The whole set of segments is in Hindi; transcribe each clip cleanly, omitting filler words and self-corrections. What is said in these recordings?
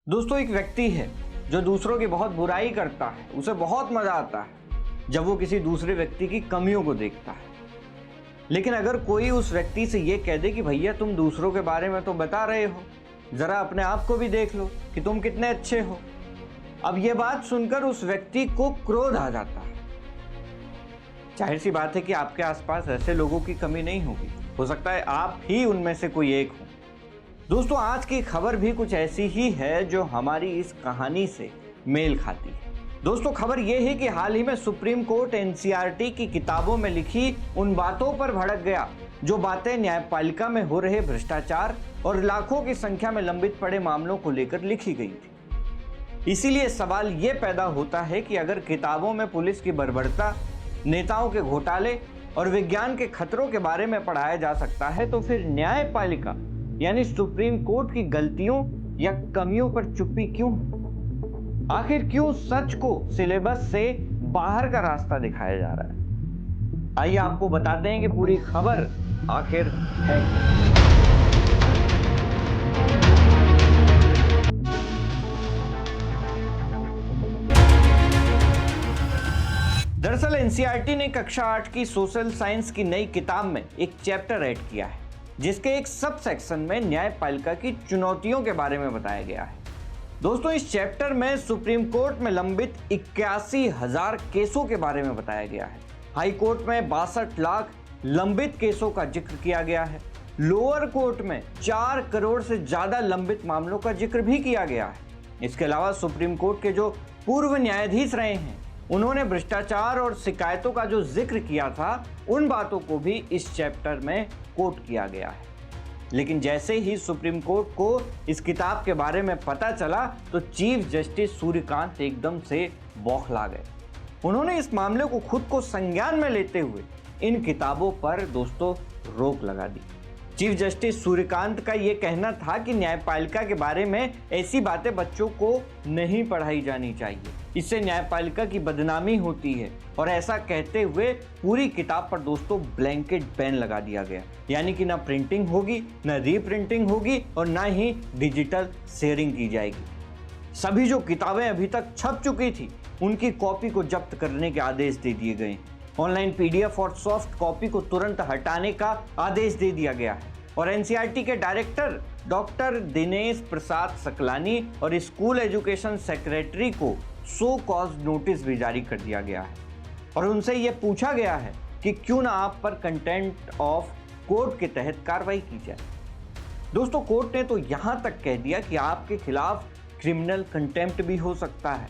दोस्तों, एक व्यक्ति है जो दूसरों की बहुत बुराई करता है। उसे बहुत मजा आता है जब वो किसी दूसरे व्यक्ति की कमियों को देखता है। लेकिन अगर कोई उस व्यक्ति से ये कह दे कि भैया तुम दूसरों के बारे में तो बता रहे हो, जरा अपने आप को भी देख लो कि तुम कितने अच्छे हो। अब ये बात सुनकर उस व्यक्ति को क्रोध आ जाता है। जाहिर सी बात है कि आपके आसपास ऐसे लोगों की कमी नहीं होगी। हो सकता है आप ही उनमें से कोई एक हो। दोस्तों, आज की खबर भी कुछ ऐसी ही है जो हमारी इस कहानी से मेल खाती है। दोस्तों, खबर यह है कि हाल ही में सुप्रीम कोर्ट एनसीईआरटी की किताबों में लिखी उन बातों पर भड़क गया जो बातें न्यायपालिका में हो रहे भ्रष्टाचार और लाखों की संख्या में लंबित पड़े मामलों को लेकर लिखी गई थी। इसीलिए सवाल ये पैदा होता है कि अगर किताबों में पुलिस की बर्बरता, नेताओं के घोटाले और विज्ञान के खतरों के बारे में पढ़ाया जा सकता है, तो फिर न्यायपालिका यानी सुप्रीम कोर्ट की गलतियों या कमियों पर चुप्पी क्यों? आखिर क्यों सच को सिलेबस से बाहर का रास्ता दिखाया जा रहा है? आइए आपको बताते हैं कि पूरी खबर आखिर है। दरअसल एनसीईआरटी ने कक्षा 8 की सोशल साइंस की नई किताब में एक चैप्टर ऐड किया है, जिसके एक सब सेक्शन में न्यायपालिका की चुनौतियों के बारे में बताया गया है। दोस्तों, इस चैप्टर में सुप्रीम कोर्ट में लंबित 81,000 केसों के बारे में बताया गया है। हाई कोर्ट में 62 लाख लंबित केसों का जिक्र किया गया है। लोअर कोर्ट में 4 करोड़ से ज्यादा लंबित मामलों का जिक्र भी किया गया है। इसके अलावा सुप्रीम कोर्ट के जो पूर्व न्यायाधीश रहे हैं, उन्होंने भ्रष्टाचार और शिकायतों का जो जिक्र किया था, उन बातों को भी इस चैप्टर में कोट किया गया है। लेकिन जैसे ही सुप्रीम कोर्ट को इस किताब के बारे में पता चला तो चीफ जस्टिस सूर्यकांत एकदम से बौखला गए। उन्होंने इस मामले को खुद को संज्ञान में लेते हुए इन किताबों पर दोस्तों रोक लगा दी। चीफ जस्टिस सूर्यकांत का यह कहना था कि न्यायपालिका के बारे में ऐसी बातें बच्चों को नहीं पढ़ाई जानी चाहिए, इससे न्यायपालिका की बदनामी होती है। और ऐसा कहते हुए पूरी किताब पर दोस्तों ब्लैंकेट बैन लगा दिया गया, यानी कि ना प्रिंटिंग होगी, ना रीप्रिंटिंग होगी और ना ही डिजिटल शेयरिंग की जाएगी। सभी जो किताबें अभी तक छप चुकी थी, उनकी कॉपी को जब्त करने के आदेश दे दिए गए। ऑनलाइन पीडीएफ और सॉफ्ट कॉपी को तुरंत हटाने का आदेश दे दिया गया है। और एनसीईआरटी के डायरेक्टर डॉक्टर दिनेश प्रसाद सकलानी और स्कूल एजुकेशन सेक्रेटरी को सो कॉज नोटिस भी जारी कर दिया गया है। और उनसे यह पूछा गया है कि क्यों ना आप पर कंटेम्प्ट ऑफ कोर्ट के तहत कार्रवाई की जाए। दोस्तों, कोर्ट ने तो यहां तक कह दिया कि आपके खिलाफ क्रिमिनल कंटेम्प्ट भी हो सकता है।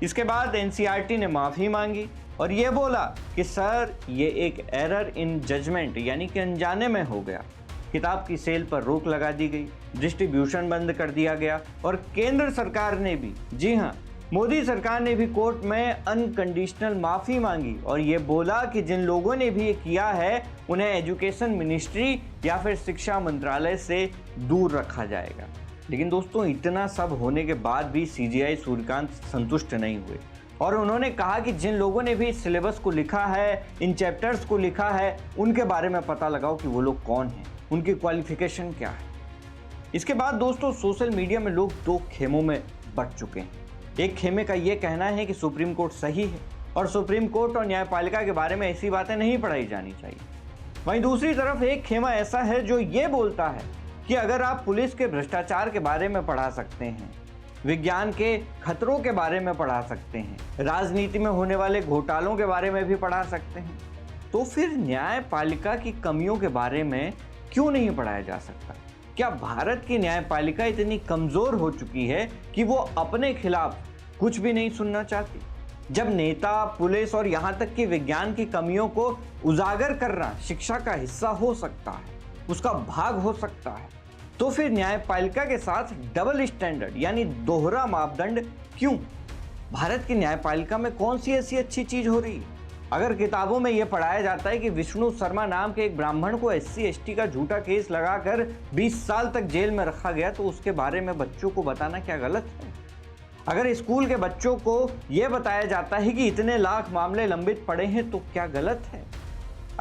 इसके बाद एनसीईआरटी ने माफी मांगी और ये बोला कि सर, ये एक एरर इन जजमेंट यानी कि अनजाने में हो गया। किताब की सेल पर रोक लगा दी गई, डिस्ट्रीब्यूशन बंद कर दिया गया और केंद्र सरकार ने भी, जी हाँ, मोदी सरकार ने भी कोर्ट में अनकंडीशनल माफी मांगी और ये बोला कि जिन लोगों ने भी ये किया है उन्हें एजुकेशन मिनिस्ट्री या फिर शिक्षा मंत्रालय से दूर रखा जाएगा। लेकिन दोस्तों, इतना सब होने के बाद भी सीजेआई सूर्यकांत संतुष्ट नहीं हुए और उन्होंने कहा कि जिन लोगों ने भी इस सिलेबस को लिखा है, इन चैप्टर्स को लिखा है, उनके बारे में पता लगाओ कि वो लोग कौन हैं, उनकी क्वालिफिकेशन क्या है। इसके बाद दोस्तों, सोशल मीडिया में लोग दो खेमों में बंट चुके हैं। एक खेमे का ये कहना है कि सुप्रीम कोर्ट सही है और सुप्रीम कोर्ट और न्यायपालिका के बारे में ऐसी बातें नहीं पढ़ाई जानी चाहिए। वहीं दूसरी तरफ एक खेमा ऐसा है जो ये बोलता है कि अगर आप पुलिस के भ्रष्टाचार के बारे में पढ़ा सकते हैं, विज्ञान के खतरों के बारे में पढ़ा सकते हैं, राजनीति में होने वाले घोटालों के बारे में भी पढ़ा सकते हैं, तो फिर न्यायपालिका की कमियों के बारे में क्यों नहीं पढ़ाया जा सकता? क्या भारत की न्यायपालिका इतनी कमजोर हो चुकी है कि वो अपने खिलाफ कुछ भी नहीं सुनना चाहती? जब नेता, पुलिस और यहां तक कि विज्ञान की कमियों को उजागर करना शिक्षा का हिस्सा हो सकता है, उसका भाग हो सकता है, तो फिर न्यायपालिका के साथ डबल स्टैंडर्ड यानी दोहरा मापदंड क्यों? भारत की न्यायपालिका में कौन सी ऐसी अच्छी चीज हो रही है? अगर किताबों में यह पढ़ाया जाता है कि विष्णु शर्मा नाम के एक ब्राह्मण को SC/ST का झूठा केस लगाकर 20 साल तक जेल में रखा गया, तो उसके बारे में बच्चों को बताना क्या गलत है? अगर स्कूल के बच्चों को यह बताया जाता है कि इतने लाख मामले लंबित पड़े हैं, तो क्या गलत है?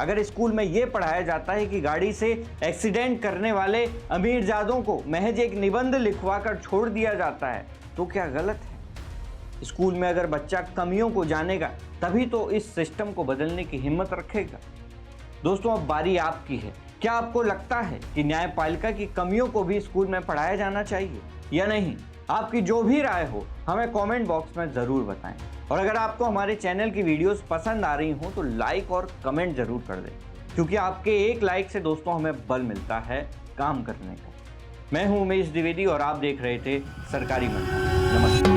अगर स्कूल में ये पढ़ाया जाता है कि गाड़ी से एक्सीडेंट करने वाले अमीरजादों को महज एक निबंध लिखवा कर छोड़ दिया जाता है तो क्या गलत है? स्कूल में अगर बच्चा कमियों को जानेगा तभी तो इस सिस्टम को बदलने की हिम्मत रखेगा। दोस्तों, अब बारी आपकी है। क्या आपको लगता है कि न्यायपालिका की कमियों को भी स्कूल में पढ़ाया जाना चाहिए या नहीं? आपकी जो भी राय हो हमें कमेंट बॉक्स में ज़रूर बताएं। और अगर आपको हमारे चैनल की वीडियोस पसंद आ रही हो तो लाइक और कमेंट ज़रूर कर दें, क्योंकि आपके एक लाइक से दोस्तों हमें बल मिलता है काम करने का। मैं हूं उमेश द्विवेदी और आप देख रहे थे सरकारी मंथन। नमस्कार।